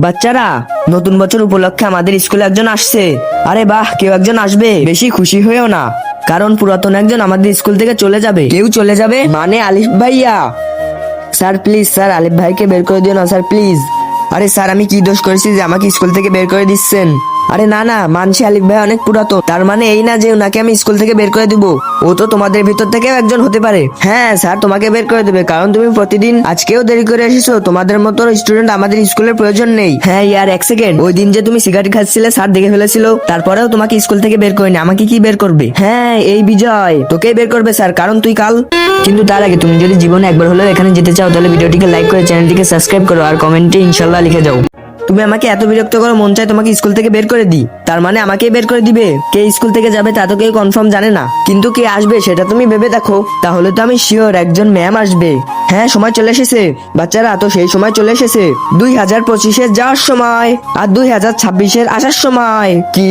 বাচ্চারা, নতুন বছর উপলক্ষে আমাদের স্কুলে একজন আসছে। আরে বাহ, কেউ একজন আসবে, বেশি খুশি হয়েও না, কারণ পুরাতন একজন আমাদের স্কুল থেকে চলে যাবে। কেউ চলে যাবে মানে আলিফ ভাইয়া। স্যার প্লিজ, স্যার আলিফ ভাইকে বের করে দিও না স্যার, প্লিজ। আরে স্যার, আমি কি দোষ করেছি যে আমাকে স্কুল থেকে বের করে দিচ্ছেন? আরে না না, মানছি আলিফ ভাই অনেক পুরাতন, তার মানে এই না যে ওনাকে আমি স্কুল থেকে বের করে দিব। ও তো তোমাদের ভিতর থেকেও একজন হতে পারে। হ্যাঁ স্যার, তোমাকে বের করে দেবে, কারণ তুমি প্রতিদিন আজকেও দেরি করে এসেছো। তোমাদের মতো স্টুডেন্ট আমাদের স্কুলের প্রয়োজন নেই। হ্যাঁ ইয়ার, এক সেকেন্ড, ওই দিন যে তুমি সিগারেট খাচ্ছিলে স্যার দেখে ফেলেছিল, তারপরেও তোমাকে স্কুল থেকে বের করেনি। আমাকে কি বের করবে? হ্যাঁ এই বিজয়, তোকেই বের করবে স্যার, কারণ তুই কাল। কিন্তু তার আগে তুমি যদি জীবনে একবার হলেও এখানে যেতে চাও, তাহলে ভিডিওটিকে লাইক করে চ্যানেলটিকে সাবস্ক্রাইব করো আর কমেন্টে ইনশাল্লাহ লিখে যাও। তুমি আমাকে এত বিরক্ত করো, মন চায় তোমাকে স্কুল থেকে বের করে দিই। তার মানে আমাকেই বের করে দিবে? কে স্কুল থেকে যাবে তা তো কেউ কনফার্ম জানে না, কিন্তু কে আসবে সেটা তুমি ভেবে দেখো। তাহলে তো আমি শিওর একজন ম্যাম আসবে। হ্যাঁ সময় চলে এসেছে বাচ্চারা, তো সেই সময় চলে এসেছে 2025-এর যাওয়ার সময় আর 2026-এর আসার সময়। কি